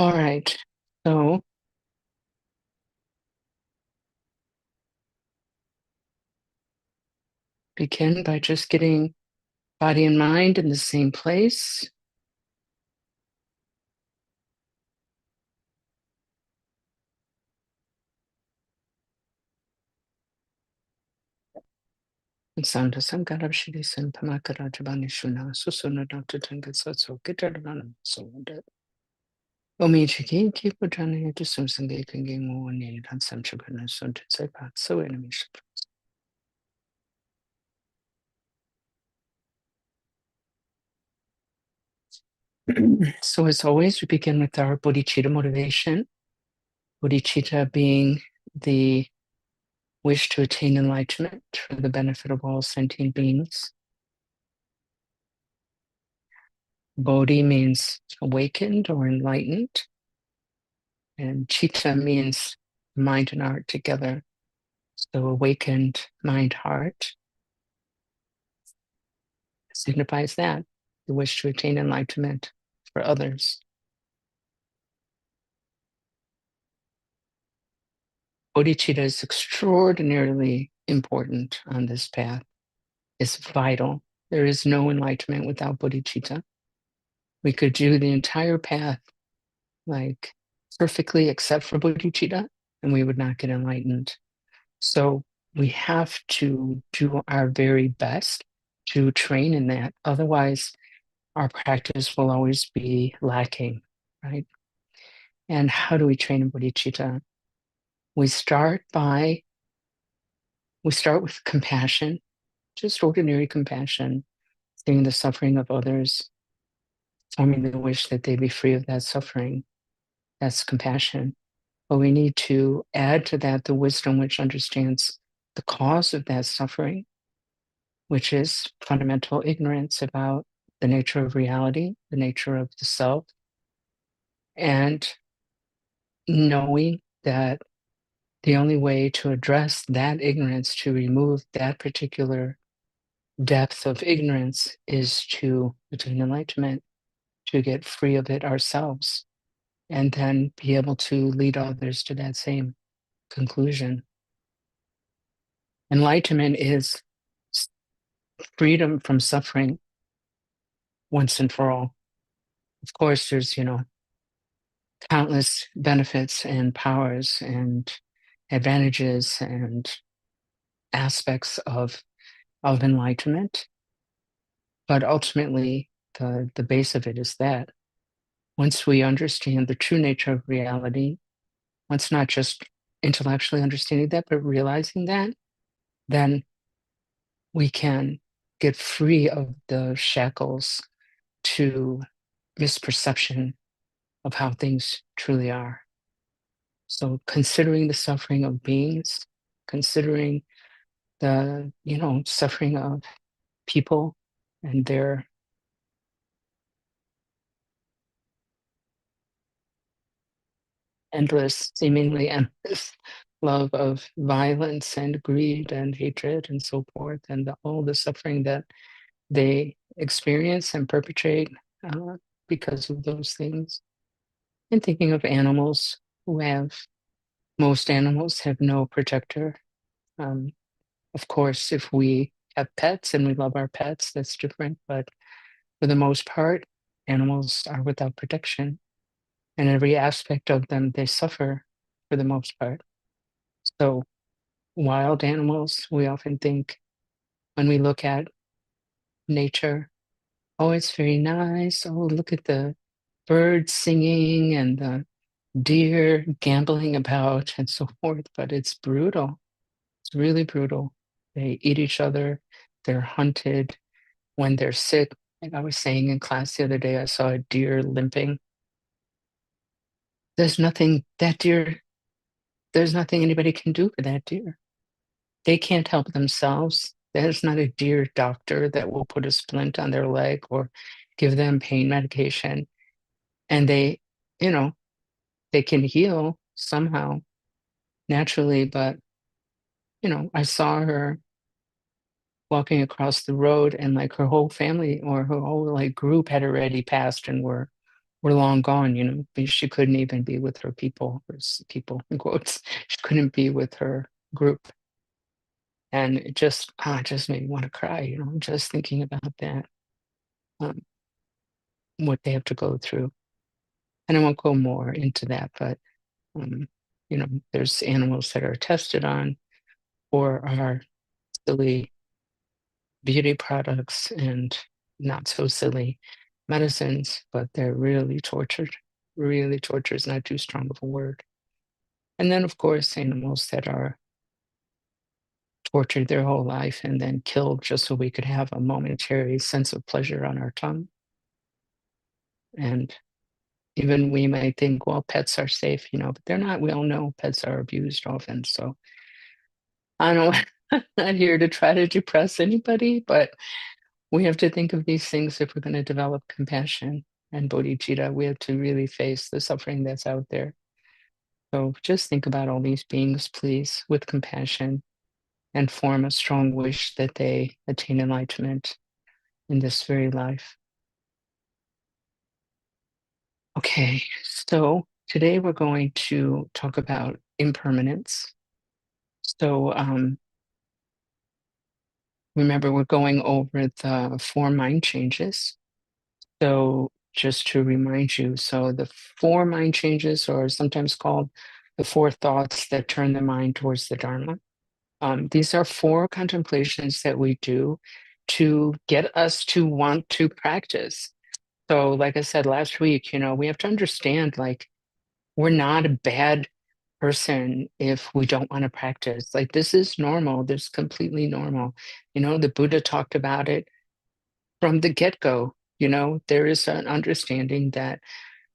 All right. So begin by just getting body and mind in the same place. And sound to some God of Shidi Sen Pamakara Jabani Shuna, Susuna Dr. Tangasatsu, Gitarana, so that Omi Chiki, keep Pujani to some Sangi Kangi Mo and on some Chagana, so to say, so enemies. So, as always, we begin with our bodhicitta motivation. Bodhicitta being the wish to attain enlightenment for the benefit of all sentient beings. Bodhi means awakened or enlightened, and citta means mind and heart together. So, awakened mind, heart signifies that the wish to attain enlightenment for others. Bodhicitta is extraordinarily important on this path. It's vital. There is no enlightenment without bodhicitta. We could do the entire path like perfectly except for bodhicitta, and we would not get enlightened. So we have to do our very best to train in that. Otherwise, our practice will always be lacking, right? And how do we train in bodhicitta? We start with compassion, just ordinary compassion, seeing the suffering of others, forming the wish that they be free of that suffering. That's compassion. But we need to add to that the wisdom which understands the cause of that suffering, which is fundamental ignorance about the nature of reality, the nature of the self, and knowing that the only way to address that ignorance, to remove that particular depth of ignorance, is to attain enlightenment, to get free of it ourselves, and then be able to lead others to that same conclusion. Enlightenment is freedom from suffering once and for all. Of course, there's, countless benefits and powers and advantages and aspects of enlightenment. But ultimately, the base of it is that once we understand the true nature of reality, once not just intellectually understanding that, but realizing that, then we can get free of the shackles to misperception of how things truly are. So considering the suffering of beings, considering the, suffering of people and their seemingly endless love of violence and greed and hatred and so forth, and all the suffering that they experience and perpetrate uh, because of those things. And thinking of animals most animals have no protector. Um, of course, if we have pets and we love our pets, that's different. But for the most part, animals are without protection. And every aspect of them, they suffer for the most part. So, wild animals, we often think when we look at nature, oh, it's very nice. Oh, look at the birds singing and the deer gambling about and so forth. But it's brutal. It's really brutal. They eat each other, they're hunted when they're sick. Like I was saying in class the other day, I saw a deer limping. There's nothing that deer, there's nothing anybody can do for that deer. They can't help themselves. There's not a deer doctor that will put a splint on their leg or give them pain medication. And you know, they can heal somehow naturally, but I saw her walking across the road and like her whole family or her whole like group had already passed and were were long gone, she couldn't even be with her people, or people in quotes. She couldn't be with her group. And it just made me want to cry, just thinking about that, um, what they have to go through. And I won't go more into that, but um, there's animals that are tested on or are silly beauty products and not so silly medicines, but they're really tortured. Really torture is not too strong of a word. And then, of course, animals that are tortured their whole life and then killed just so we could have a momentary sense of pleasure on our tongue. And even we might think, well, pets are safe, but they're not. We all know pets are abused often. So I don't know, I'm not here to try to depress anybody, but we have to think of these things if we're going to develop compassion and bodhicitta. We have to really face the suffering that's out there. So just think about all these beings, please, with compassion and form a strong wish that they attain enlightenment in this very life. Okay, so today we're going to talk about impermanence. So remember, we're going over the four mind changes. So just to remind you, so the four mind changes are sometimes called the four thoughts that turn the mind towards the Dharma. These are four contemplations that we do to get us to want to practice. So, like I said last week, we have to understand, like, we're not a bad person if we don't want to practice. Like, this is normal. This is completely normal. The Buddha talked about it from the get-go. There is an understanding that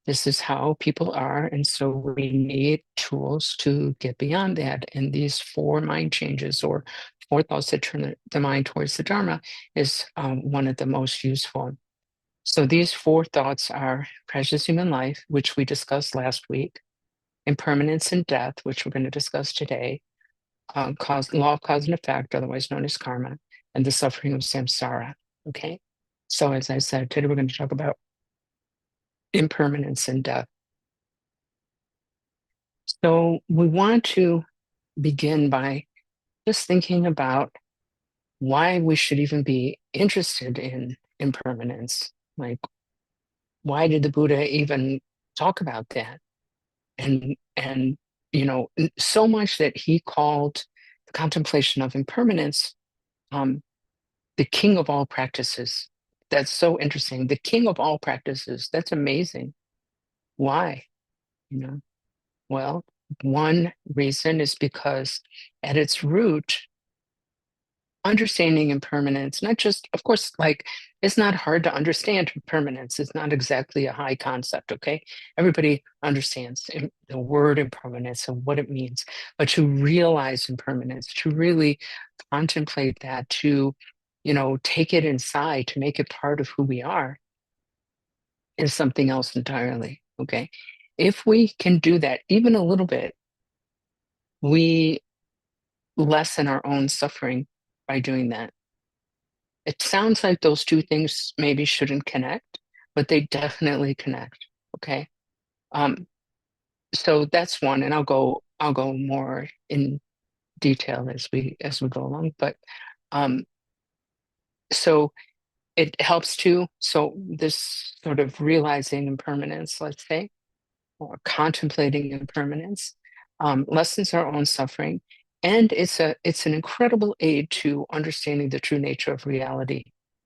this is how people are. And so we need tools to get beyond that. And these four mind changes or four thoughts that turn the mind towards the Dharma is one of the most useful. So these four thoughts are precious human life, which we discussed last week, impermanence and death, which we're going to discuss today, law of cause and effect, otherwise known as karma, and the suffering of samsara. Okay. So as I said, today we're going to talk about impermanence and death. So we want to begin by just thinking about why we should even be interested in impermanence. Like, why did the Buddha even talk about that? And so much that he called the contemplation of impermanence the king of all practices. That's so interesting. The king of all practices. That's amazing. Why? You know, well, one reason is because at its root, understanding impermanence, not just, of course, like, it's not hard to understand impermanence. It's not exactly a high concept, okay? Everybody understands the word impermanence and what it means, but to realize impermanence, to really contemplate that, to, take it inside, to make it part of who we are, is something else entirely, okay? If we can do that even a little bit, we lessen our own suffering by doing that. It sounds like those two things maybe shouldn't connect, but they definitely connect. Okay. Um, so that's one, and I'll go more in detail as we go along. But um, so it helps to, so this sort of realizing impermanence, let's say, or contemplating impermanence, lessens our own suffering, and it's an incredible aid to understanding the true nature of reality.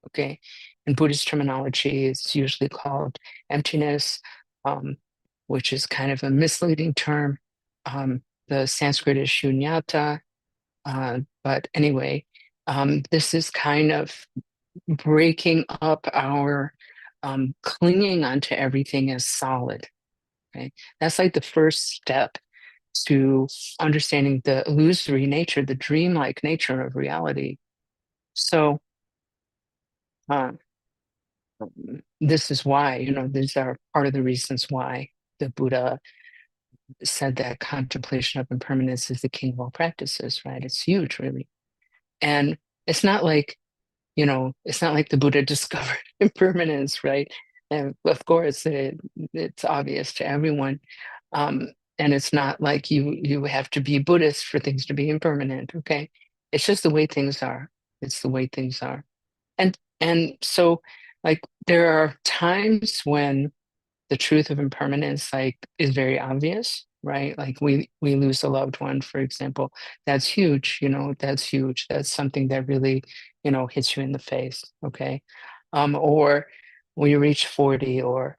Okay, in Buddhist terminology, it's usually called emptiness, um, which is kind of a misleading term. The Sanskrit is shunyata, but anyway, this is kind of breaking up our clinging onto everything as solid. Okay, that's like the first step to understanding the illusory nature, the dreamlike nature of reality. So, uh, this is why, these are part of the reasons why the Buddha said that contemplation of impermanence is the king of all practices, right? It's huge, really. And it's not like, it's not like the Buddha discovered impermanence, right? And of course, it's obvious to everyone. Um, and it's not like you have to be Buddhist for things to be impermanent. Okay, it's just the way things are. It's the way things are. And so, like, there are times when the truth of impermanence, like, is very obvious, right? Like, we lose a loved one, for example. That's huge. That's huge. That's something that really, hits you in the face. Okay. Or when you reach 40, or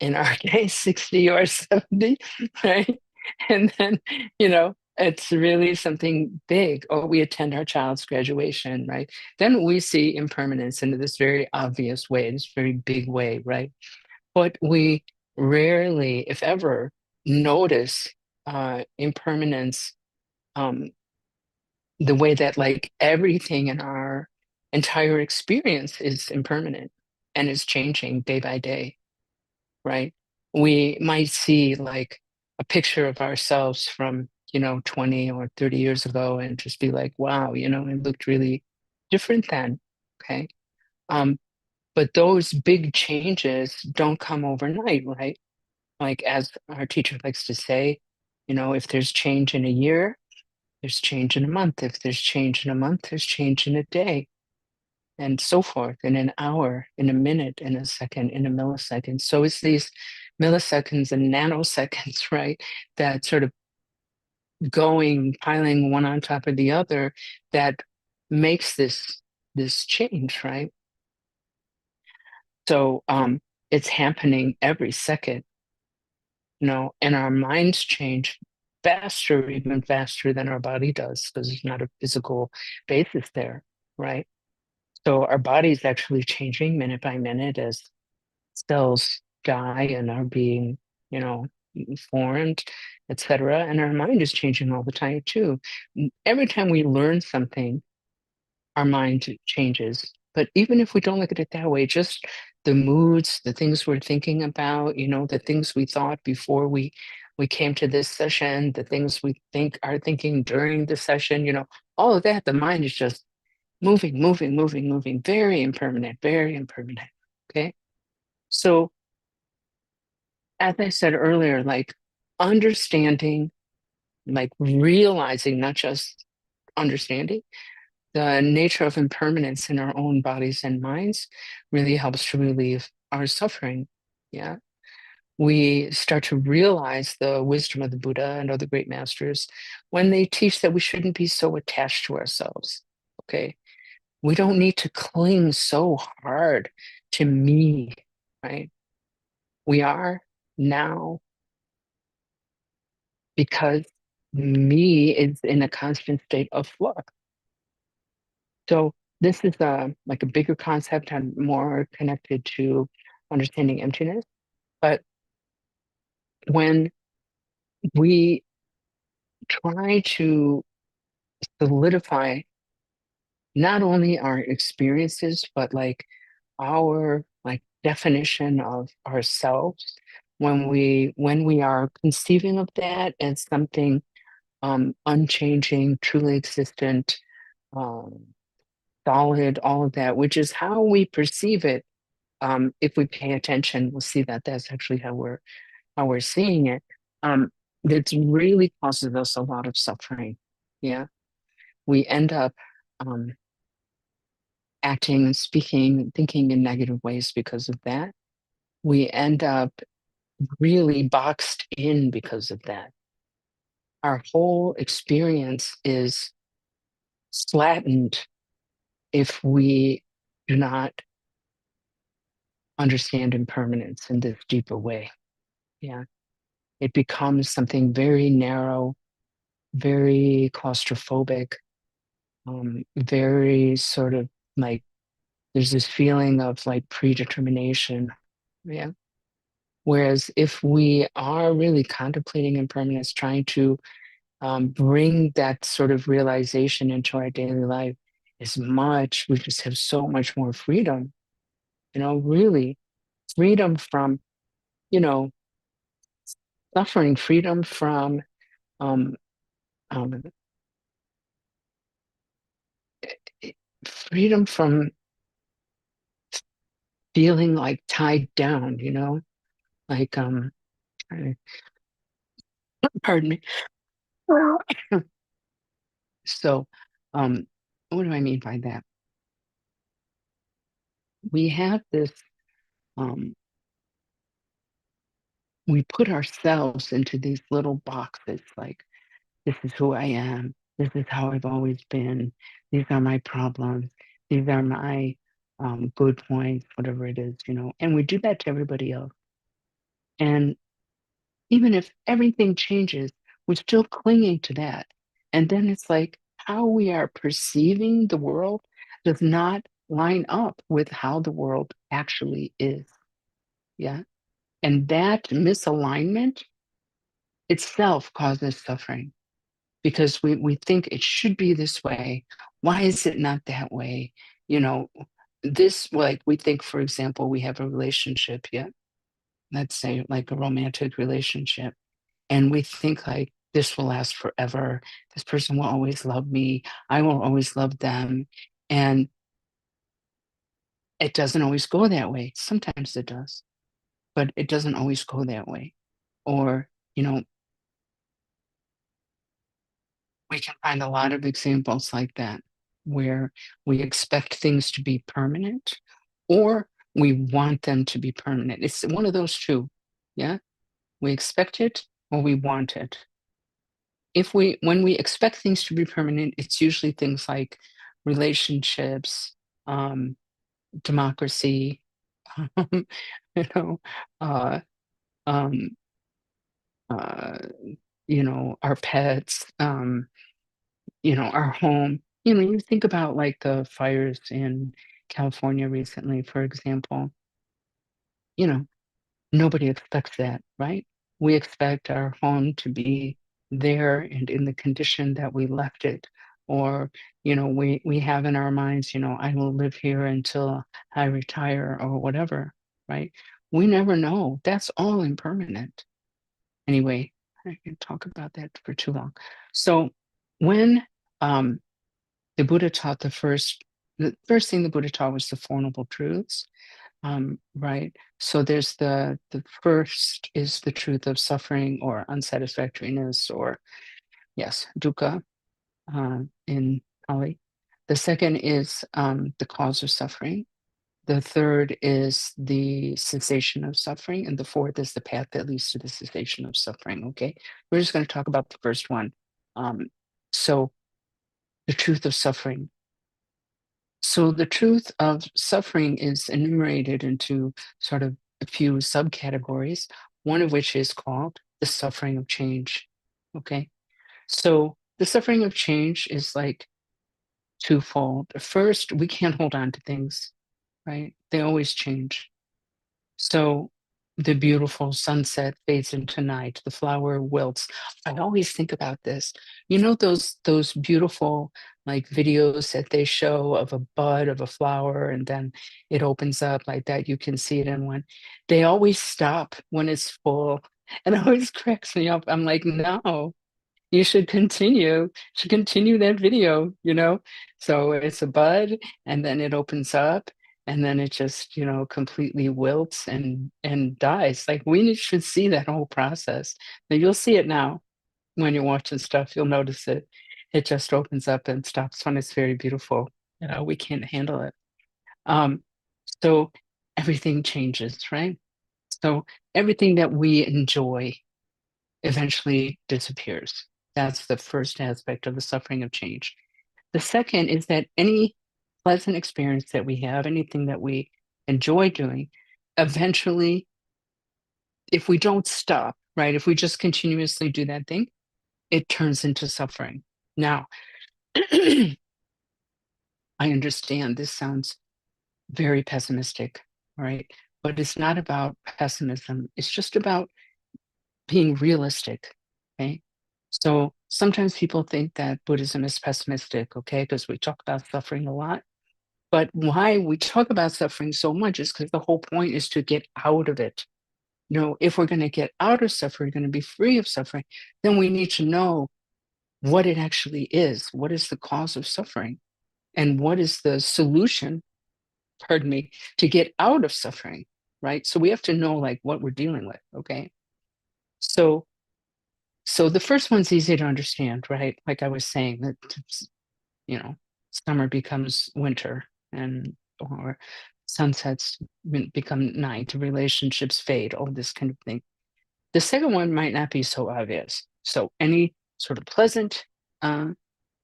in our case 60 or 70, right? And then, it's really something big. Or we attend our child's graduation, right? Then we see impermanence in this very obvious way, this very big way, right? But we rarely, if ever, notice impermanence, um, the way that, like, everything in our entire experience is impermanent and is changing day by day, right? We might see, like, a picture of ourselves from, 20 or 30 years ago and just be like, wow, it looked really different then. Okay. Um, but those big changes don't come overnight, right? Like, as our teacher likes to say, if there's change in a year, there's change in a month. If there's change in a month, there's change in a day, and so forth, in an hour, in a minute, in a second, in a millisecond. So it's these milliseconds and nanoseconds, right? That sort of piling one on top of the other, that makes this change, right? So it's happening every second, and our minds change faster, even faster than our body does, because there's not a physical basis there, right? So our body's actually changing minute by minute as cells die and are being, you know, formed, etc. And our mind is changing all the time too. Every time we learn something, our mind changes. But even if we don't look at it that way, just the moods, the things we're thinking about, the things we thought before we came to this session, the things we are thinking during the session, all of that, the mind is just moving, moving, moving, moving, very impermanent, very impermanent. Okay. So, as I said earlier, like, understanding, like, realizing, not just understanding the nature of impermanence in our own bodies and minds, really helps to relieve our suffering. Yeah. We start to realize the wisdom of the Buddha and other great masters when they teach that we shouldn't be so attached to ourselves. Okay. We don't need to cling so hard to me, right? We are now, because me is in a constant state of flux. So this is like a bigger concept and more connected to understanding emptiness. But when we try to solidify not only our experiences, but, like, our, like, definition of ourselves, when we are conceiving of that as something unchanging, truly existent, um, solid, all of that, which is how we perceive it. If we pay attention, we'll see that that's actually how we're seeing it. Um, it really causes us a lot of suffering. Yeah, we end up um, acting and speaking and thinking in negative ways because of that. We end up really boxed in because of that. Our whole experience is flattened if we do not understand impermanence in this deeper way. Yeah. It becomes something very narrow, very claustrophobic, very sort of like, there's this feeling of, like, predetermination. Yeah. Whereas if we are really contemplating impermanence, trying to bring that sort of realization into our daily life, we just have so much more freedom, really freedom from, you know, suffering, freedom from um, um, freedom from feeling like tied down, like pardon me. So, what do I mean by that? We have this, um, we put ourselves into these little boxes, like, this is who I am, this is how I've always been, these are my problems, these are my good points, whatever it is, and we do that to everybody else. And even if everything changes, we're still clinging to that. And then it's like how we are perceiving the world does not line up with how the world actually is. Yeah. And that misalignment itself causes suffering because we think it should be this way. Why is it not that way? You know, this, like, we think, for example, we have a relationship, yeah, let's say like a romantic relationship, and we think like this will last forever. This person will always love me. I will always love them. And it doesn't always go that way. Sometimes it does, but it doesn't always go that way. Or, you know, we can find a lot of examples like that where we expect things to be permanent or we want them to be permanent. It's one of those two. Yeah. We expect it or we want it. When we expect things to be permanent, it's usually things like relationships, um, democracy, um, you know, uh, um, uh, our pets, our home. You think about like the fires in California recently, for example. You know, Nobody expects that, right? We expect our home to be there and in the condition that we left it. Or, we have in our minds, I will live here until I retire or whatever, right? We never know. That's all impermanent. Anyway, I can talk about that for too long. So when um, the Buddha taught the first thing the Buddha taught was the Four Noble Truths, right. So there's the first is the truth of suffering or unsatisfactoriness, or yes, dukkha, in Pali. The second is the cause of suffering. The third is the cessation of suffering, and the fourth is the path that leads to the cessation of suffering. Okay, we're just going to talk about the first one. So the truth of suffering. So the truth of suffering is enumerated into sort of a few subcategories, one of which is called the suffering of change. Okay. So the suffering of change is like twofold. First, we can't hold on to things, right? They always change. So the beautiful sunset fades into night, the flower wilts. I always think about this. Those beautiful like videos that they show of a bud of a flower and then it opens up like that. You can see it in one. They always stop when it's full. And it always cracks me up. I'm like, no, you should continue that video. So it's a bud and then it opens up and then it just completely wilts and dies. Like, we should see that whole process. Now you'll see it now when you're watching stuff. You'll notice it just opens up and stops when it's very beautiful. We can't handle it. um so everything changes, right? So everything that we enjoy eventually disappears. That's the first aspect of the suffering of change. The second is that any pleasant experience that we have, anything that we enjoy doing, eventually, if we don't stop, right, if we just continuously do that thing, it turns into suffering. Now, I understand this sounds very pessimistic, right? But it's not about pessimism, it's just about being realistic. Okay. So sometimes people think that Buddhism is pessimistic, okay, because we talk about suffering a lot. But why we talk about suffering so much is because the whole point is to get out of it. If we're going to get out of suffering, going to be free of suffering, then we need to know what it actually is. What is the cause of suffering? And what is the solution pardon me, to get out of suffering, right? So we have to know like what we're dealing with, okay? So the first one's easy to understand, right? Like I was saying, that you know, summer becomes winter, and or sunsets become night, relationships fade, all this kind of thing. The second one might not be so obvious. So any sort of pleasant uh,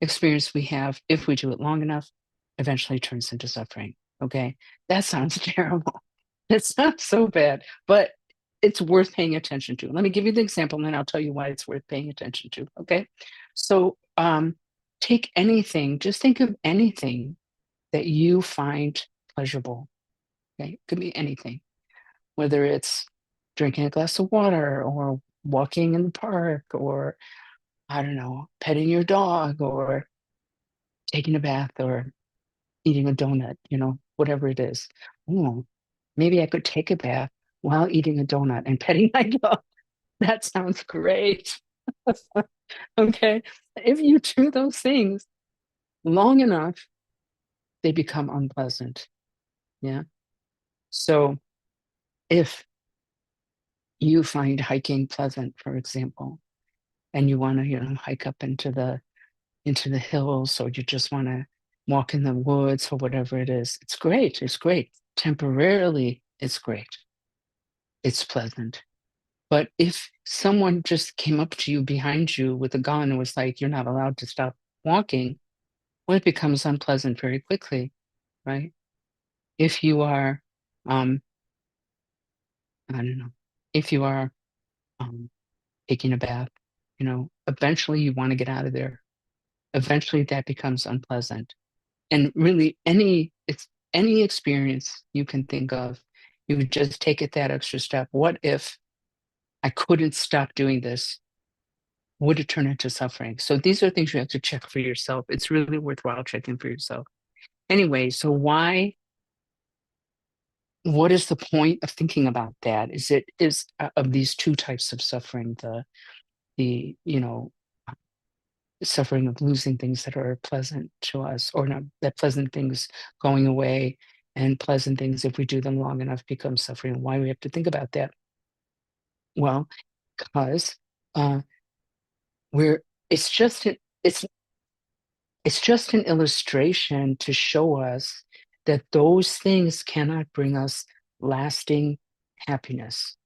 experience we have, if we do it long enough, eventually turns into suffering. Okay, that sounds terrible. It sounds so bad, but it's worth paying attention to. Let me give you the example, and then I'll tell you why it's worth paying attention to. Okay, so take anything. Just think of anything that you find pleasurable. Okay, it could be anything, whether it's drinking a glass of water or walking in the park or, I don't know, petting your dog or taking a bath or eating a donut, whatever it is. Oh, maybe I could take a bath while eating a donut and petting my dog. That sounds great. Okay. If you do those things long enough, they become unpleasant. Yeah. So if you find hiking pleasant, for example, and you want to, hike up into the hills, or you just want to walk in the woods or whatever it is, it's great. It's great. Temporarily, it's great. It's pleasant. But if someone just came up to you behind you with a gun and was like, you're not allowed to stop walking, well, it becomes unpleasant very quickly, right? If you are, um, I don't know, if you are um, taking a bath, eventually you want to get out of there. Eventually that becomes unpleasant. And really, any experience you can think of, you would just take it that extra step. What if I couldn't stop doing this? Would it turn into suffering? So these are things you have to check for yourself. It's really worthwhile checking for yourself. Anyway, so what is the point of thinking about that? Is of these two types of suffering, the suffering of losing things that are pleasant to us, or not that pleasant things going away, and pleasant things, if we do them long enough, become suffering. Why we have to think about that? Well, because uh, we're it's just it's just an illustration to show us that those things cannot bring us lasting happiness.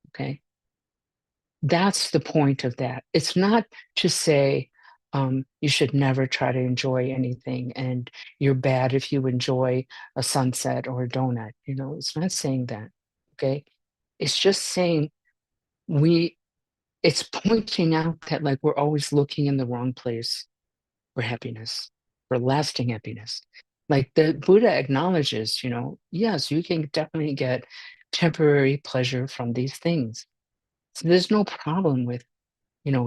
Okay, that's the point of that. It's not to say you should never try to enjoy anything, and you're bad if you enjoy a sunset or a donut. It's not saying that. Okay, it's just saying we. It's pointing out that like we're always looking in the wrong place for happiness, for lasting happiness. Like the Buddha acknowledges, yes, you can definitely get temporary pleasure from these things. So there's no problem with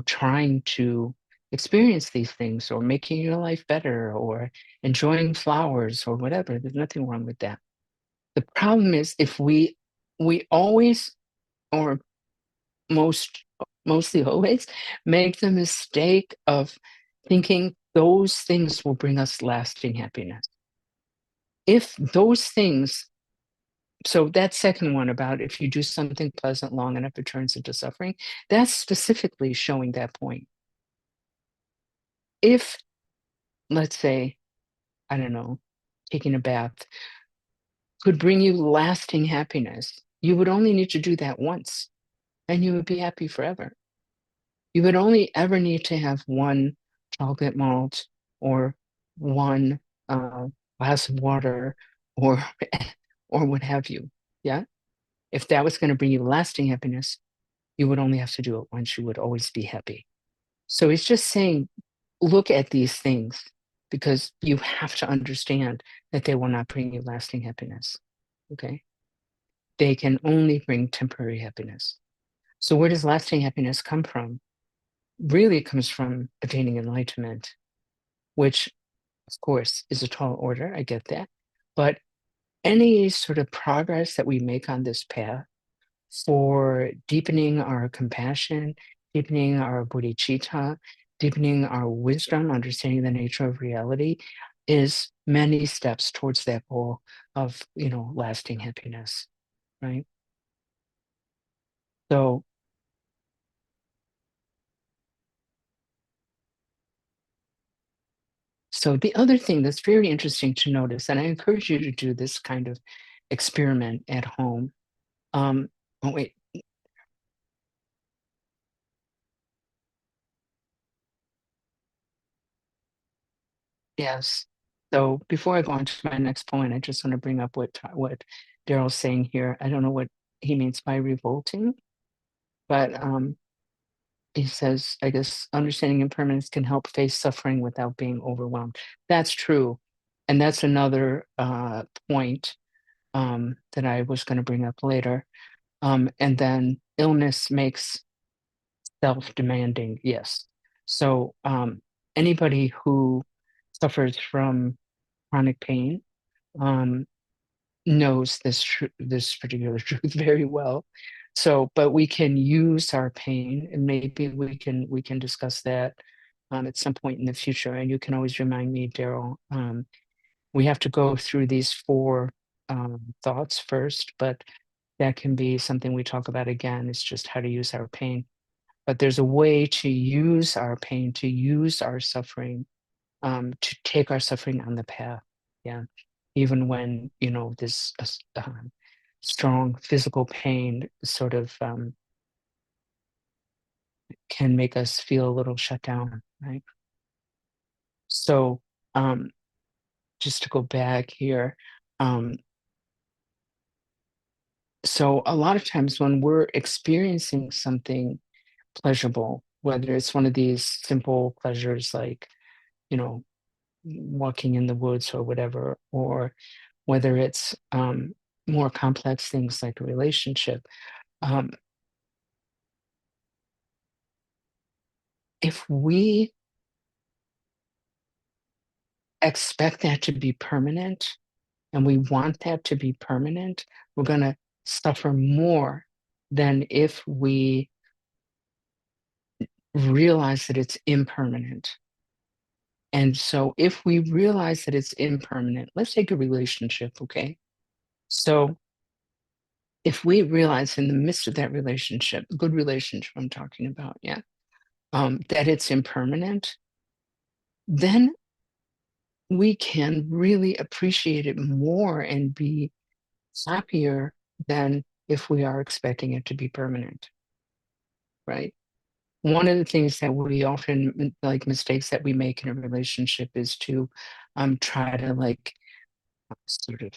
trying to experience these things, or making your life better, or enjoying flowers or whatever. There's nothing wrong with that. The problem is if we always, or mostly always, make the mistake of thinking those things will bring us lasting happiness. If those things, so that second one about if you do something pleasant long enough, it turns into suffering, that's specifically showing that point. If, let's say, I don't know, taking a bath could bring you lasting happiness, you would only need to do that once and you would be happy forever. You would only ever need to have one chocolate malt, or one uh, glass of water, or or what have you. Yeah. If that was going to bring you lasting happiness, you would only have to do it once. You would always be happy. So it's just saying, look at these things, because you have to understand that they will not bring you lasting happiness. Okay. They can only bring temporary happiness. So where does lasting happiness come from? Really, it comes from attaining enlightenment, which, of course, is a tall order. I get that. But any sort of progress that we make on this path for deepening our compassion, deepening our bodhicitta, deepening our wisdom, understanding the nature of reality, is many steps towards that goal of, lasting happiness, right? So, so the other thing that's very interesting to notice, and I encourage you to do this kind of experiment at home. Oh wait, yes. So before I go on to my next point, I just want to bring up what Daryl's saying here. I don't know what he means by revolting, but he says, I guess understanding impermanence can help face suffering without being overwhelmed. That's true. And that's another point that I was going to bring up later. And then illness makes self-demanding, yes. So anybody who suffers from chronic pain um, knows this particular truth very well. So, but we can use our pain, and maybe we can discuss that at some point in the future. And you can always remind me, Daryl. We have to go through these four thoughts first, but that can be something we talk about again. It's just how to use our pain. But there's a way to use our pain, to use our suffering, to take our suffering on the path. Yeah, even when this strong physical pain sort of can make us feel a little shut down, right? So just to go back here, um, so a lot of times when we're experiencing something pleasurable, whether it's one of these simple pleasures like you know walking in the woods or whatever, or whether it's more complex things like a relationship. Um, if we expect that to be permanent and we want that to be permanent, we're going to suffer more than if we realize that it's impermanent. And so, if we realize that it's impermanent, let's take a relationship, okay? So, if we realize in the midst of that relationship, good relationship I'm talking about, yeah, that it's impermanent, then we can really appreciate it more and be happier than if we are expecting it to be permanent, right? One of the things that we often like mistakes that we make in a relationship is to try to like sort of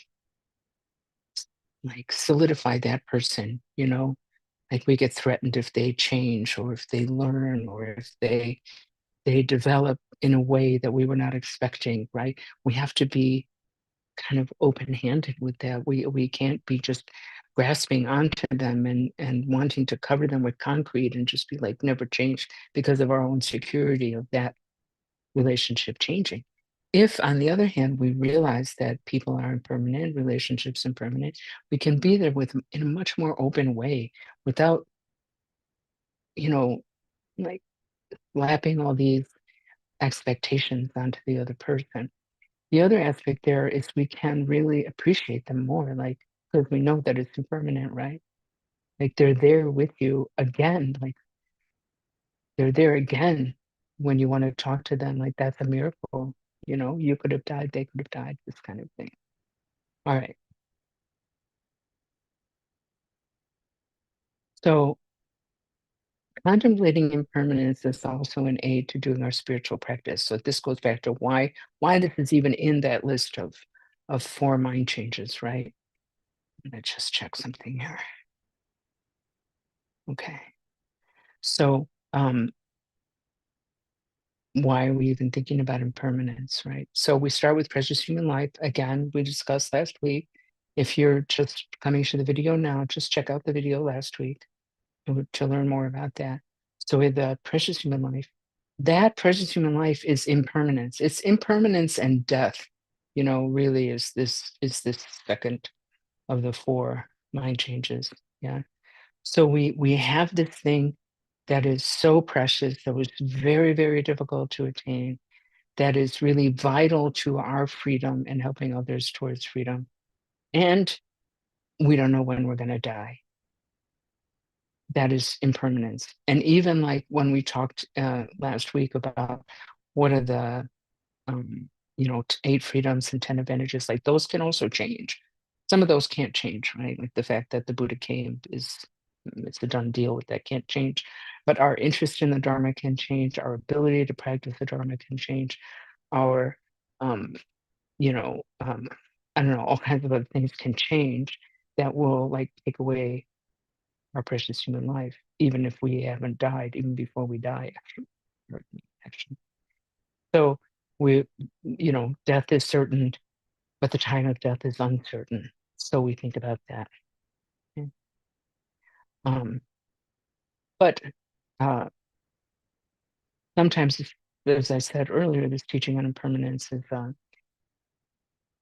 like solidify that person, like we get threatened if they change or if they learn or if they develop in a way that we were not expecting, right? We have to be kind of open-handed with that. We can't be just grasping onto them and wanting to cover them with concrete and just be like never change because of our own security of that relationship changing. If, on the other hand, we realize that people are impermanent, relationships impermanent, we can be there with them in a much more open way without, you know, like lapping all these expectations onto the other person. The other aspect there is we can really appreciate them more, like, because we know that it's impermanent, right? Like they're there with you again, like they're there again when you want to talk to them, like that's a miracle. You could have died, they could have died, this kind of thing. All right. So contemplating impermanence is also an aid to doing our spiritual practice. So this goes back to why this is even in that list of four mind changes, right? Let's just check something here. Okay. So why are we even thinking about impermanence, right? So we start with precious human life. Again, we discussed last week. If you're just coming to the video now, just check out the video last week to learn more about that. So with the precious human life, that precious human life is impermanence. It's impermanence and death, really is this second of the four mind changes. Yeah. So we have this thing that is so precious, that was very, very difficult to attain, that is really vital to our freedom and helping others towards freedom. And we don't know when we're going to die. That is impermanence. And even like when we talked last week about what are the um, 8 freedoms and 10 advantages, like those can also change. Some of those can't change, right? Like the fact that the Buddha came it's a done deal. With that can't change. But our interest in the Dharma can change. Our ability to practice the Dharma can change. Our um, I don't know, all kinds of other things can change that will like take away our precious human life, even if we haven't died, even before we die, actually. So death is certain, but the time of death is uncertain. So we think about that. Um, but uh, sometimes, as I said earlier, this teaching on impermanence is,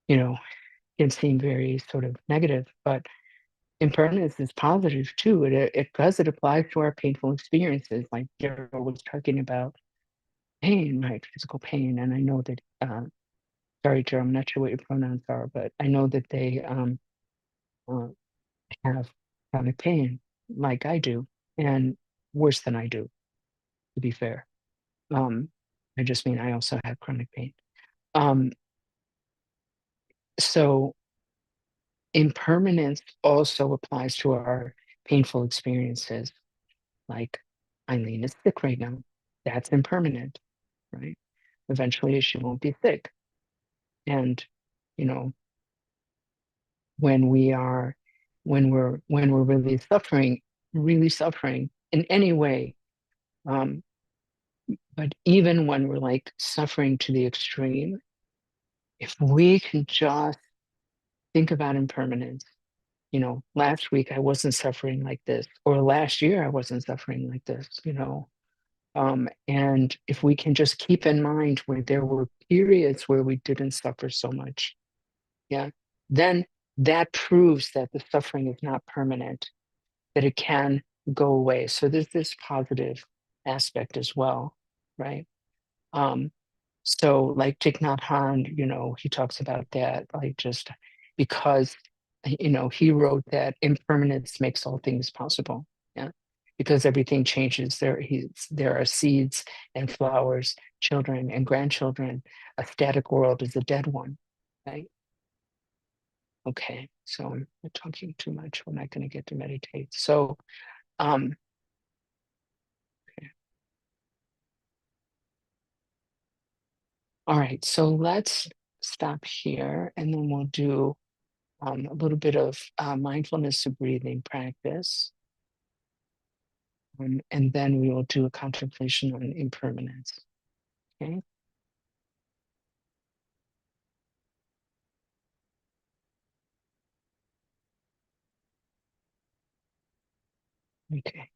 can seem very sort of negative, but impermanence is positive too. Because it applies to our painful experiences, like Gerald was talking about pain, right? Physical pain. And I know that, sorry, Gerald, I'm not sure what your pronouns are, but I know that they uh, have chronic pain like I do, and worse than I do, to be fair. Um, I just mean I also have chronic pain. Um, so impermanence also applies to our painful experiences. Like Eileen is sick right now. That's impermanent, right? Eventually she won't be sick. And, you know, when we are, when we're really suffering in any way, um, but even when we're like suffering to the extreme, if we can just think about impermanence, last week I wasn't suffering like this, or last year I wasn't suffering like this, and if we can just keep in mind where there were periods where we didn't suffer so much, yeah, then that proves that the suffering is not permanent, that it can go away. So there's this positive aspect as well, right? Um, so like Thich Nhat Hanh, he talks about that, like just because, he wrote that impermanence makes all things possible. Yeah. Because everything changes. There are seeds and flowers, children and grandchildren. A static world is a dead one, right? Okay. So I'm talking too much. We're not going to get to meditate. So, um, all right. So let's stop here and then we'll do a little bit of mindfulness of breathing practice. And then we will do a contemplation on impermanence. Okay. Okay.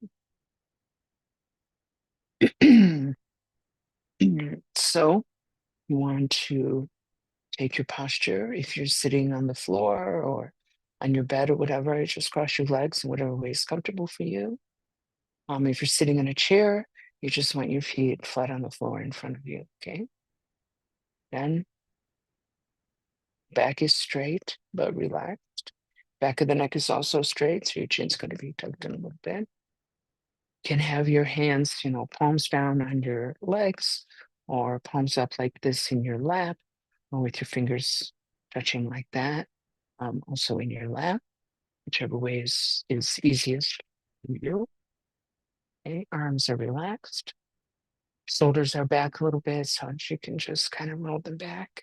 So you want to take your posture. If you're sitting on the floor or on your bed or whatever, just cross your legs in whatever way is comfortable for you. If you're sitting in a chair, you just want your feet flat on the floor in front of you. Okay. Then back is straight but relaxed. Back of the neck is also straight, so your chin's going to be tucked in a little bit. Can have your hands, palms down on your legs or palms up like this in your lap, or with your fingers touching like that, also in your lap, whichever way is easiest for you. Okay, arms are relaxed. Shoulders are back a little bit, so you can just kind of roll them back.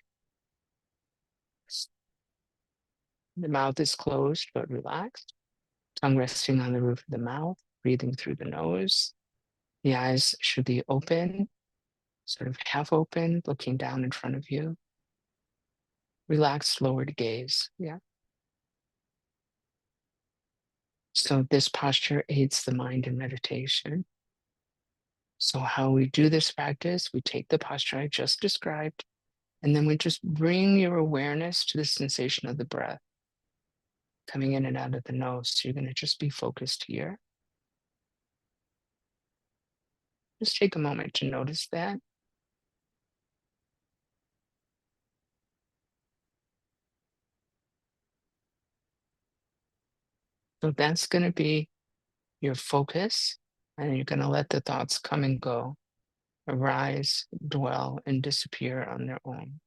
The mouth is closed but relaxed. Tongue resting on the roof of the mouth, breathing through the nose. The eyes should be open, sort of half open, looking down in front of you. Relaxed lowered gaze. Yeah. So this posture aids the mind in meditation. So how we do this practice, we take the posture I just described, and then we just bring your awareness to the sensation of the breath coming in and out of the nose. So you're going to just be focused here. Just take a moment to notice that. So that's going to be your focus, and you're going to let the thoughts come and go, arise, dwell, and disappear on their own.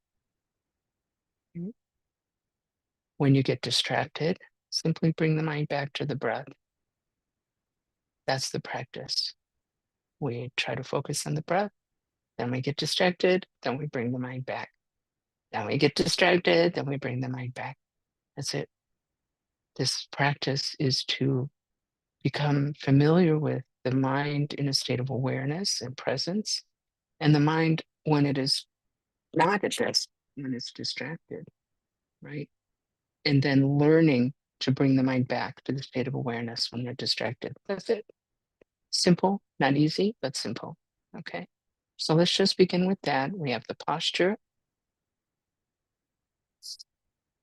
When you get distracted, simply bring the mind back to the breath. That's the practice. We try to focus on the breath, then we get distracted, then we bring the mind back. Then we get distracted, then we bring the mind back. That's it. This practice is to become familiar with the mind in a state of awareness and presence, and the mind when it is not at rest, when it's distracted, right? And then learning to bring the mind back to the state of awareness when they're distracted. That's it. Simple, not easy, but simple. Okay. So let's just begin with that. We have the posture.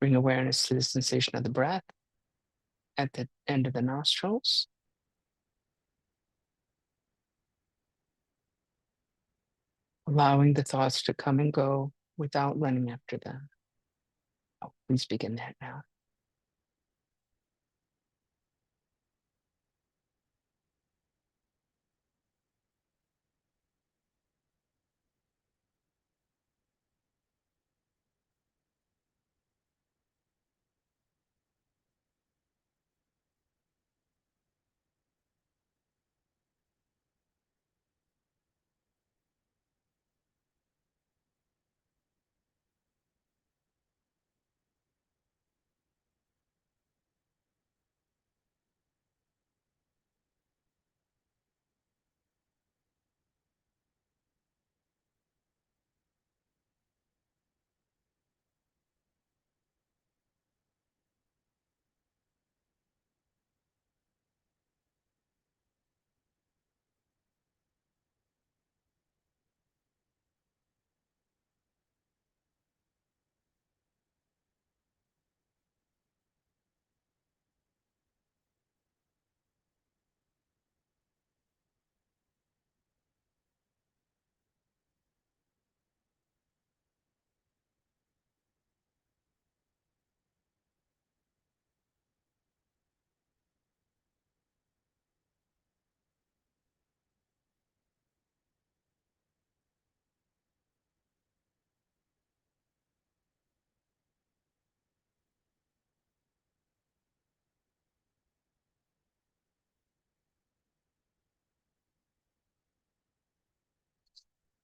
Bring awareness to the sensation of the breath at the end of the nostrils. Allowing the thoughts to come and go without running after them. Oh, please begin that now.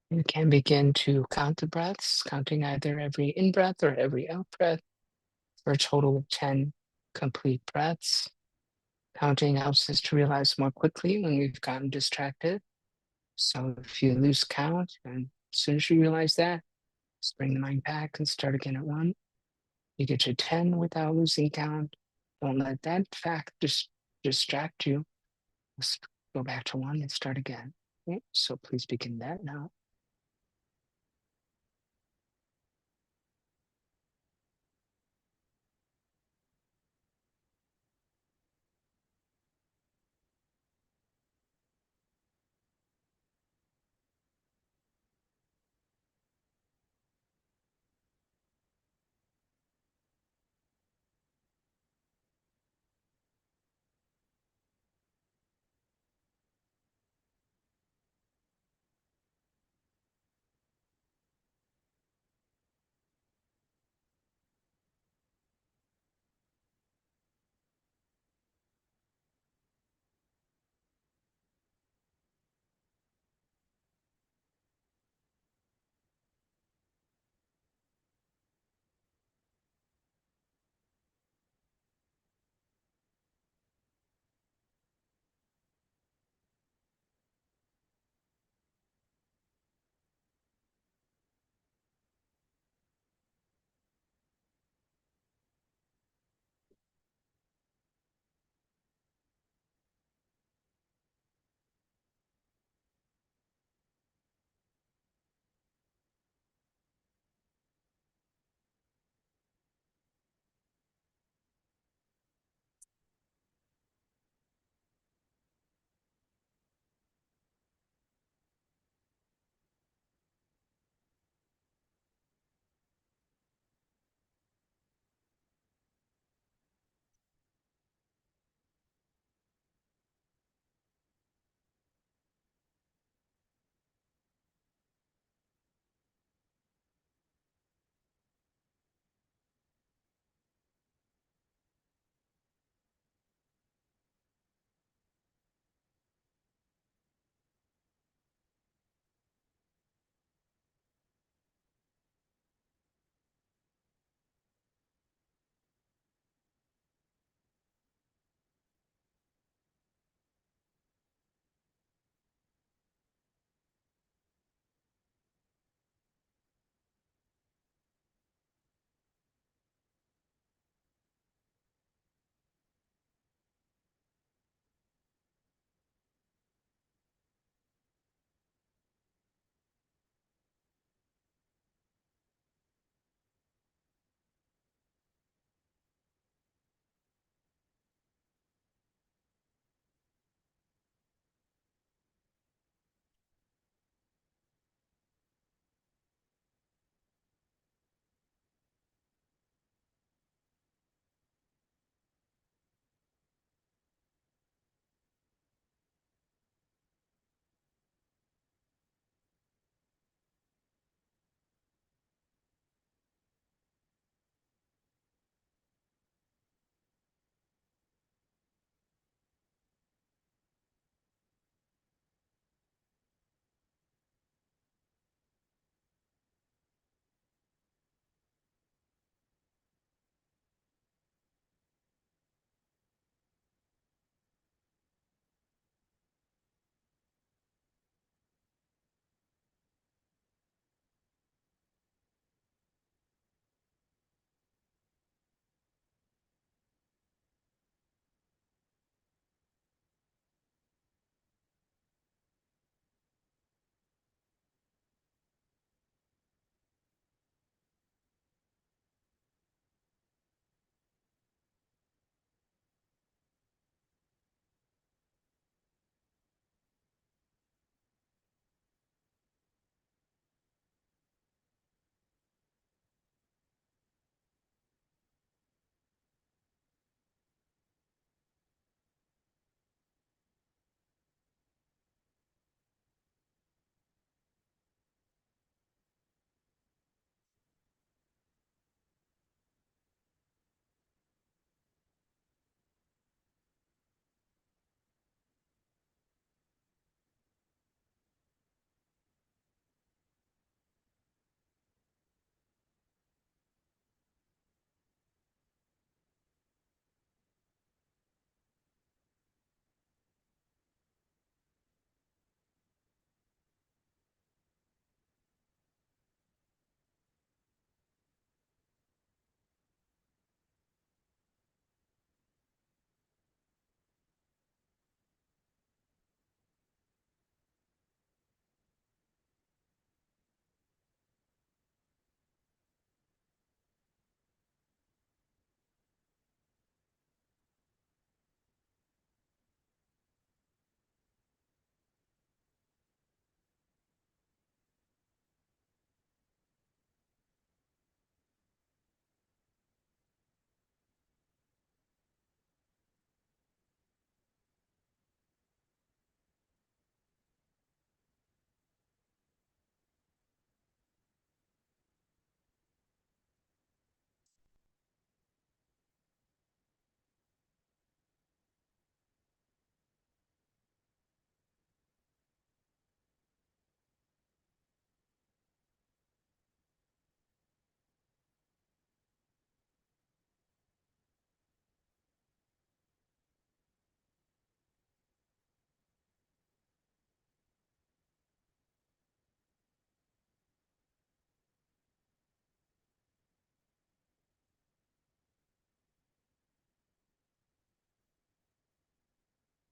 You can begin to count the breaths, counting either every in breath or every out breath for a total of 10 complete breaths. Counting helps us to realize more quickly when we've gotten distracted. So if you lose count, and as soon as you realize that, just bring the mind back and start again at 1. You get to 10 without losing count. Don't let that fact distract you. Just go back to 1 and start again. Okay? So please begin that now.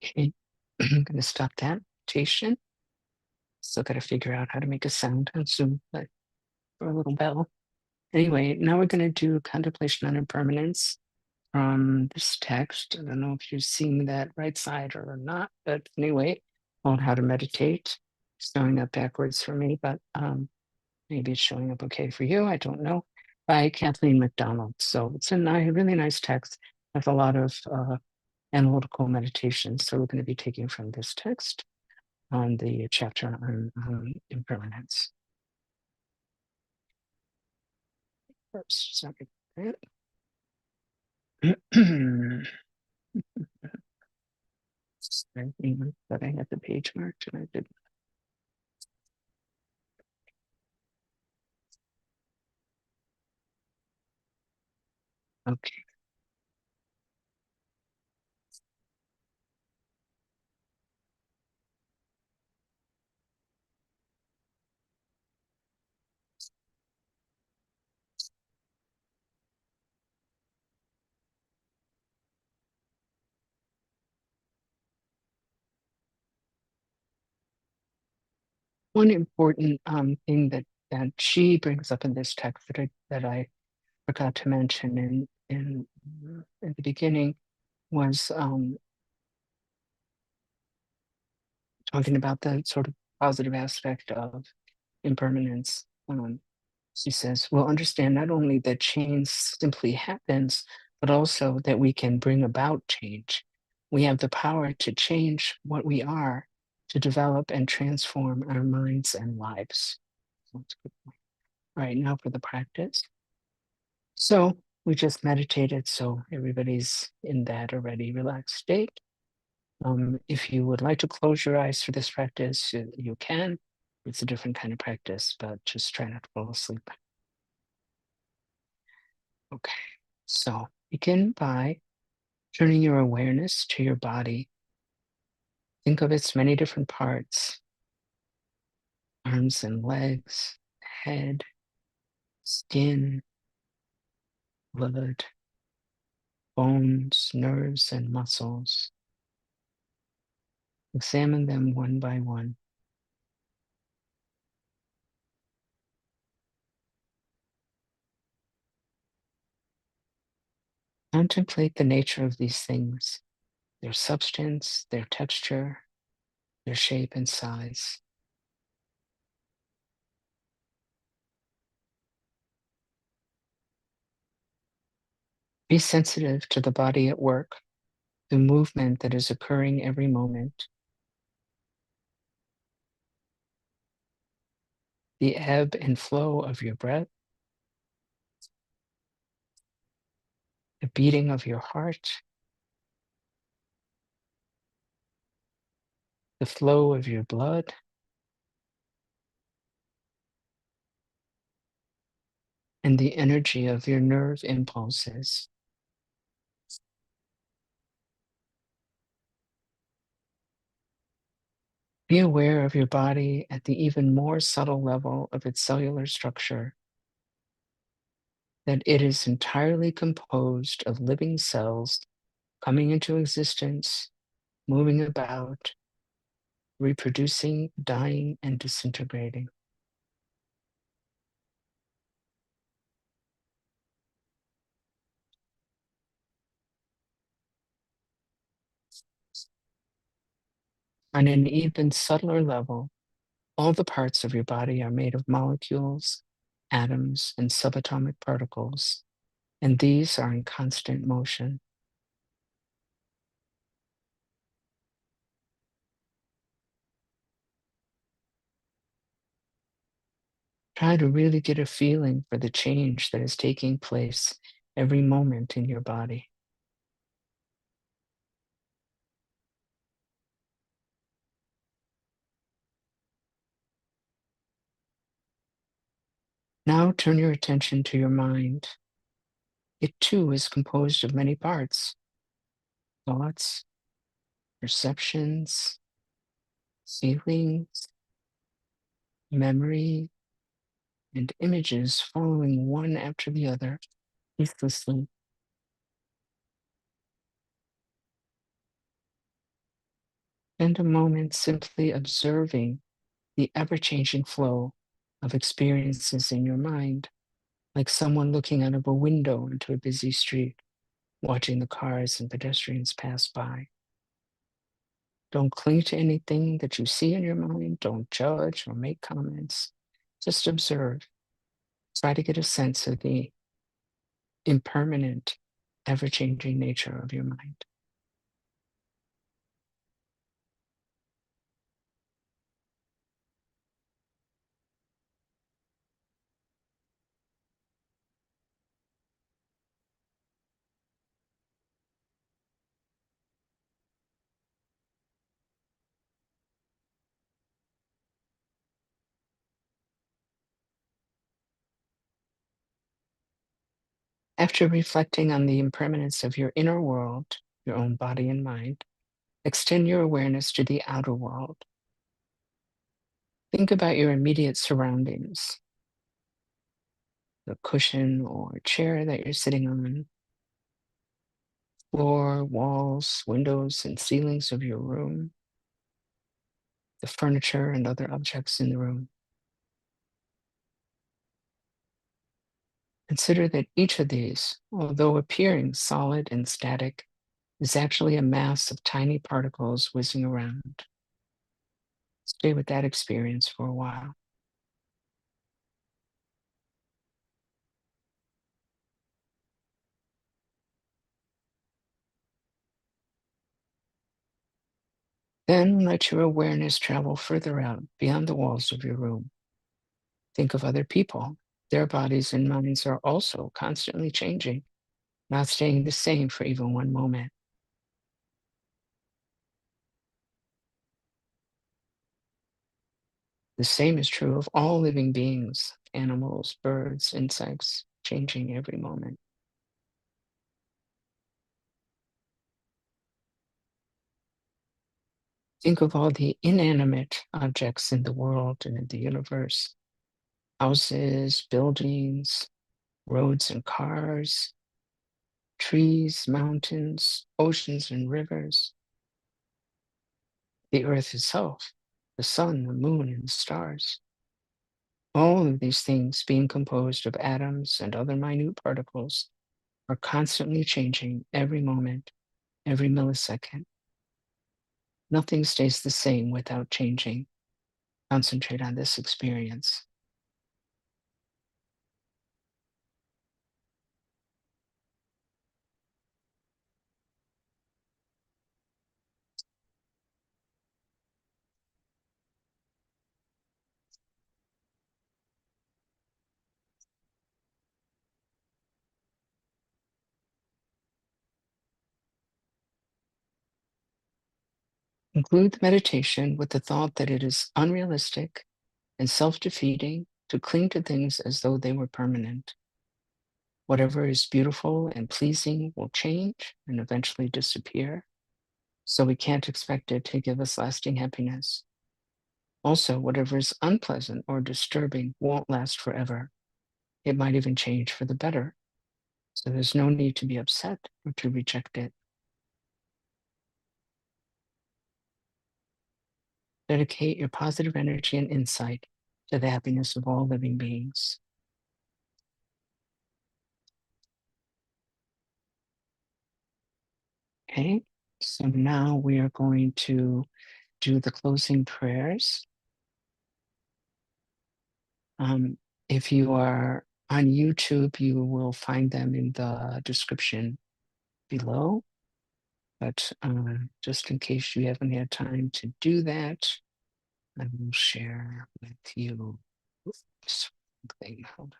Okay, I'm going to stop that meditation. Still got to figure out how to make a sound on Zoom, but for a little bell. Anyway, now we're going to do contemplation on impermanence from this text. I don't know if you're seeing that right side or not, but anyway, on how to meditate. It's showing up backwards for me, but maybe it's showing up okay for you. I don't know. By Kathleen McDonald. So it's a really nice text with a lot of analytical meditation. So we're going to be taking from this text on the chapter on impermanence. First, sorry. But I had the page marked and I didn't. Okay. One important thing that she brings up in this text that I forgot to mention in the beginning was talking about the sort of positive aspect of impermanence. She says, we'll understand not only that change simply happens, but also that we can bring about change. We have the power to change what we are, to develop and transform our minds and lives. So that's a good point. All right, now for the practice. So we just meditated, so everybody's in that already relaxed state. If you would like to close your eyes for this practice, you can. It's a different kind of practice, but just try not to fall asleep. Okay, so begin by turning your awareness to your body. Think of its many different parts: arms and legs, head, skin, blood, bones, nerves, and muscles. Examine them one by one. Contemplate the nature of these things, their substance, their texture, their shape and size. Be sensitive to the body at work, the movement that is occurring every moment, the ebb and flow of your breath, the beating of your heart, the flow of your blood, and the energy of your nerve impulses. Be aware of your body at the even more subtle level of its cellular structure, that it is entirely composed of living cells coming into existence, moving about, reproducing, dying, and disintegrating. On an even subtler level, all the parts of your body are made of molecules, atoms, and subatomic particles, and these are in constant motion. Try to really get a feeling for the change that is taking place every moment in your body. Now turn your attention to your mind. It too is composed of many parts: thoughts, perceptions, feelings, memory, and images following one after the other, ceaselessly. spend a moment simply observing the ever-changing flow of experiences in your mind, like someone looking out of a window into a busy street, watching the cars and pedestrians pass by. Don't cling to anything that you see in your mind. Don't judge or make comments. Just observe. Try to get a sense of the impermanent, ever-changing nature of your mind. After reflecting on the impermanence of your inner world, your own body and mind, extend your awareness to the outer world. Think about your immediate surroundings, the cushion or chair that you're sitting on, floor, walls, windows, and ceilings of your room, the furniture and other objects in the room. Consider that each of these, although appearing solid and static, is actually a mass of tiny particles whizzing around. Stay with that experience for a while. Then let your awareness travel further out beyond the walls of your room. Think of other people. Their bodies and minds are also constantly changing, not staying the same for even one moment. The same is true of all living beings, animals, birds, insects, changing every moment. Think of all the inanimate objects in the world and in the universe: houses, buildings, roads and cars, trees, mountains, oceans and rivers, the earth itself, the sun, the moon, and the stars. All of these things, being composed of atoms and other minute particles, are constantly changing every moment, every millisecond. Nothing stays the same without changing. Concentrate on this experience. Conclude the meditation with the thought that it is unrealistic and self-defeating to cling to things as though they were permanent. Whatever is beautiful and pleasing will change and eventually disappear, so we can't expect it to give us lasting happiness. Also, whatever is unpleasant or disturbing won't last forever. It might even change for the better, so there's no need to be upset or to reject it. Dedicate your positive energy and insight to the happiness of all living beings. Okay, so now we are going to do the closing prayers. If you are on YouTube, you will find them in the description below. But just in case you haven't had time to do that, I will share with you something. Hold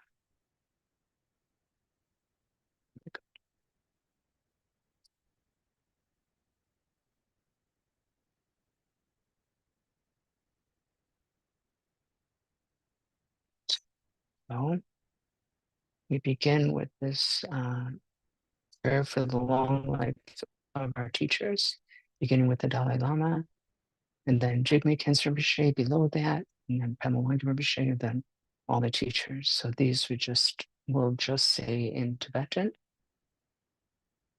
on. So we begin with this prayer for the long life of our teachers, beginning with the Dalai Lama, and then Jigme Khyentse Rinpoche below that, and then Palmo Rybicki, and then all the teachers. So these we'll just say in Tibetan.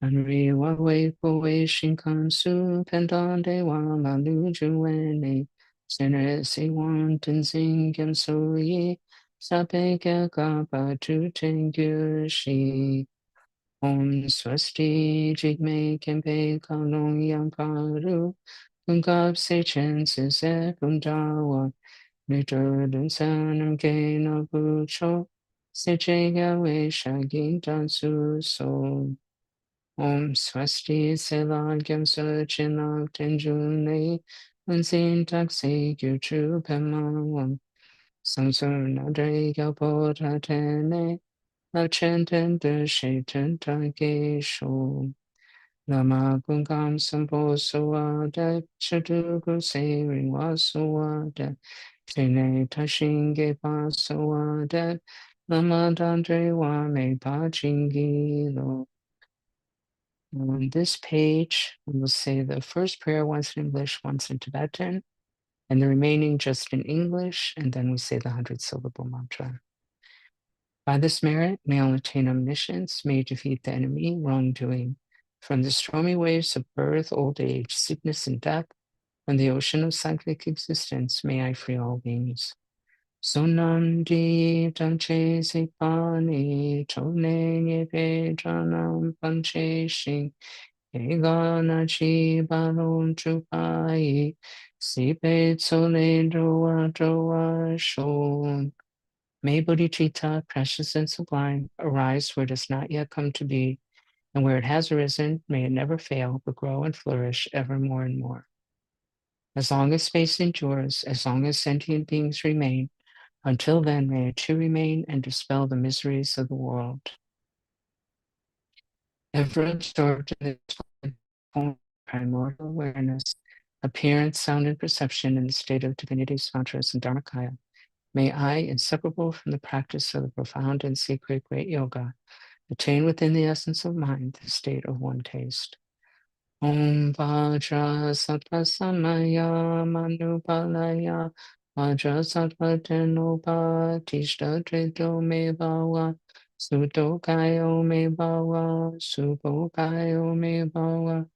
Anri wa wei po wei shinkan su pendan de wa la lu ju wen ni. Sinre si wan ten sing gen so yi. Sape ge ga ba tu ten gyu shi. Om swasti jigme kempe kalong yang paru. Kungab se chen se se kundawa. Nito dun sanam ke no bucho. Se che ga we shagin dan su so. Om swasti selan gyam so chinok tenjun ne. Unsin tak se gyu chu pema. Samsung nadre ga po ta tene. Lao chen ten de she ten ta ge shu. Lama gungam sampo suwa de. Shadu gu se ring wa suwa de. Tene ta shinge pa suwa de. Lama dandre wa me pa chingi lo. On this page, we will say the first prayer once in English, once in Tibetan, and the remaining just in English, and then we say the 100-syllable mantra. By this merit, may all attain omniscience, may defeat the enemy, wrongdoing. From the stormy waves of birth, old age, sickness, and death, from the ocean of cyclic existence, may I free all beings. Sonandi danche sepani, tone yepe janam panche shing. Egana chi balon chupai, sipe tsole doa doa shon. May bodhicitta, precious and sublime, arise where it has not yet come to be, and where it has arisen, may it never fail, but grow and flourish ever more and more. As long as space endures, as long as sentient beings remain, until then may it too remain and dispel the miseries of the world. Ever absorbed in the primordial awareness, appearance, sound, and perception in the state of divinity's mantras and dharmakaya, may I, inseparable from the practice of the profound and secret great yoga, attain within the essence of mind the state of one taste. Om Vajra Sattva Samaya Manupalaya Vajra Sattva Tenopa Tishta Trito Me Bhava Sutokayo Me Bhava Supokayo Me Bhava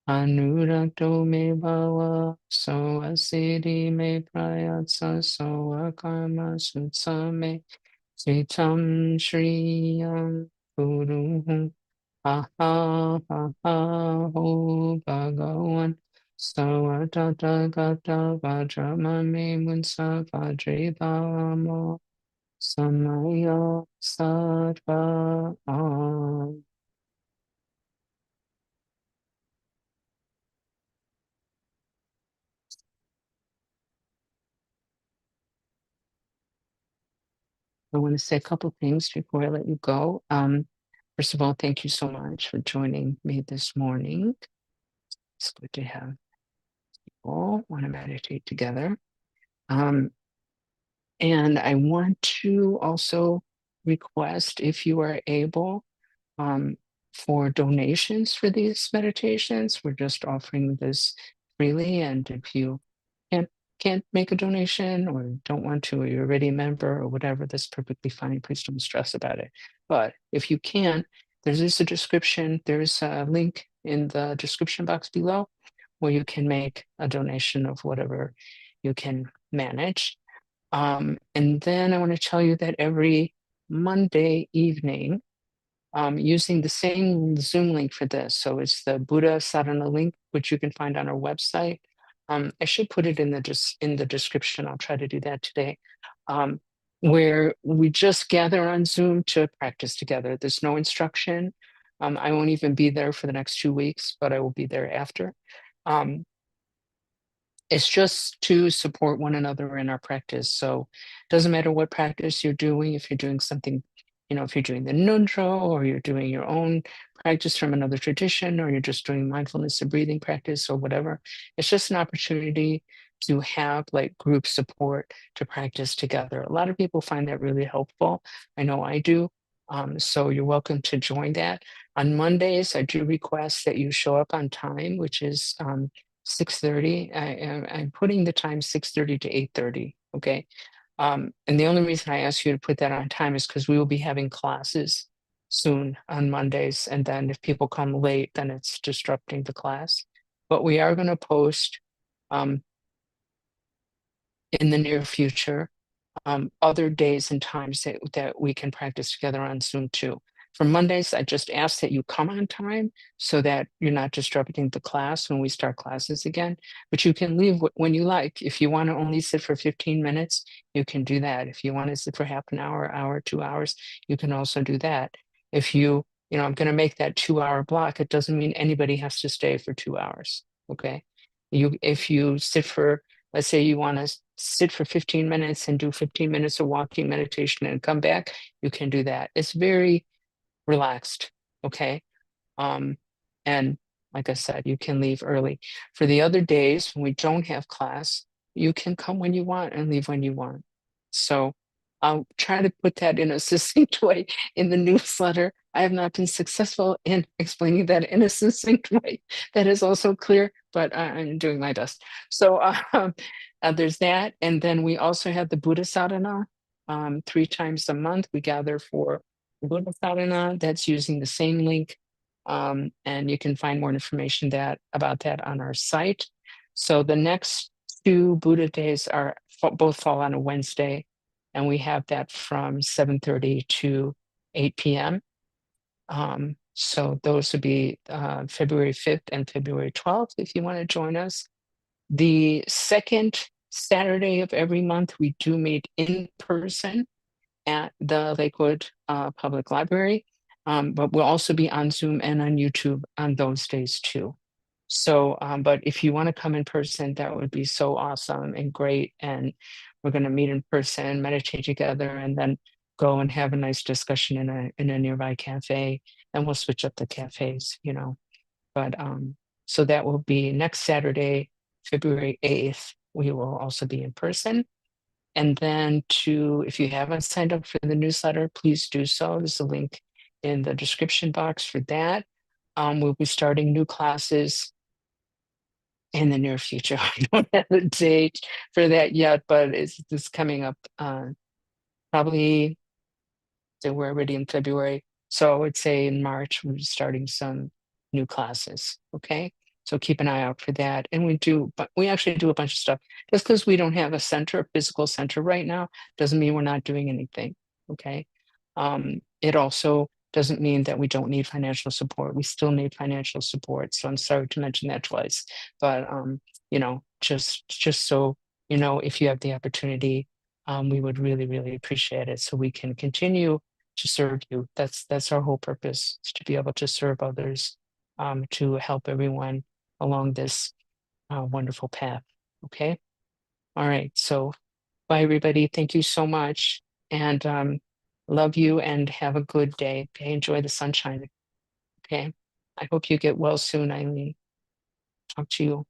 Anurakto Me Bhava So Asiri Me Prayatsa So Akarma Sutsa Me Sitam Shriyam Guru Ha ha ha ha ho Bhagawan Savatata Gata Vajramami Munsa Vajrivamo Samaya Sattva. I want to say a couple things before I let you go. First of all, thank you so much for joining me this morning. It's good to have people want to meditate together. And I want to also request, if you are able, for donations for these meditations. We're just offering this freely, and if you can't can't make a donation or don't want to, or you're already a member or whatever, that's perfectly fine. Please don't stress about it. But if you can, there's a description. There's a link in the description box below where you can make a donation of whatever you can manage. And then I want to tell you that every Monday evening, using the same Zoom link for this. So it's the Buddha Sadhana link, which you can find on our website. I should put it in the description. I'll try to do that today. Where we just gather on Zoom to practice together. There's no instruction. I won't even be there for the next 2 weeks, but I will be there after. Um, it's just to support one another in our practice. So it doesn't matter what practice you're doing, if you're doing something, if you're doing the Nundro or you're doing your own practice from another tradition, or you're just doing mindfulness or breathing practice or whatever, it's just an opportunity to have like group support to practice together. A lot of people find that really helpful. I know I do. So you're welcome to join that. On Mondays, I do request that you show up on time, which is 6:30. I'm putting the time 6:30 to 8:30. Okay. And the only reason I ask you to put that on time is because we will be having classes soon on Mondays. And then if people come late, then it's disrupting the class. But we are going to post um, in the near future other days and times that we can practice together on Zoom too. For Mondays, I just ask that you come on time so that you're not disrupting the class when we start classes again. But you can leave when you like. If you want to only sit for 15 minutes, you can do that. If you want to sit for half an hour, 2 hours, you can also do that. If I'm going to make that 2 hour block, it doesn't mean anybody has to stay for 2 hours. Okay. If you sit for, let's say you want to sit for 15 minutes and do 15 minutes of walking meditation and come back, you can do that. It's very relaxed. Okay. Um, and like I said, you can leave early. For the other days when we don't have class, you can come when you want and leave when you want. So I'll try to put that in a succinct way in the newsletter. I have not been successful in explaining that in a succinct way that is also clear, but I'm doing my best. So there's that. And then we also have the Buddha sadhana 3 times a month. We gather for the Buddha sadhana. That's using the same link. And you can find more information about that on our site. So the next 2 Buddha days both fall on a Wednesday, and we have that from 7:30 to 8 p.m. So those would be February 5th and February 12th if you want to join us. The second Saturday of every month, we do meet in person at the Lakewood Public Library, but we'll also be on Zoom and on YouTube on those days too. So, but if you want to come in person, that would be so awesome and great. And we're going to meet in person, meditate together, and then go and have a nice discussion in a nearby cafe. And we'll switch up the cafes, But so that will be next Saturday, February 8th. We will also be in person. And then if you haven't signed up for the newsletter, please do so. There's a link in the description box for that. We'll be starting new classes in the near future. I don't have a date for that yet, but it's coming up probably, so we're already in February. So I would say in March, we're starting some new classes. Okay. So keep an eye out for that. And we actually do a bunch of stuff. Just because we don't have a physical center right now, doesn't mean we're not doing anything. Okay. It also doesn't mean that we don't need financial support. We still need financial support. So I'm sorry to mention that twice, but just so if you have the opportunity, we would really, really appreciate it so we can continue to serve you. That's our whole purpose, is to be able to serve others, to help everyone along this wonderful path. Okay. All right. So bye, everybody. Thank you so much. And love you and have a good day. Okay. Enjoy the sunshine. Okay. I hope you get well soon, Eileen. Talk to you.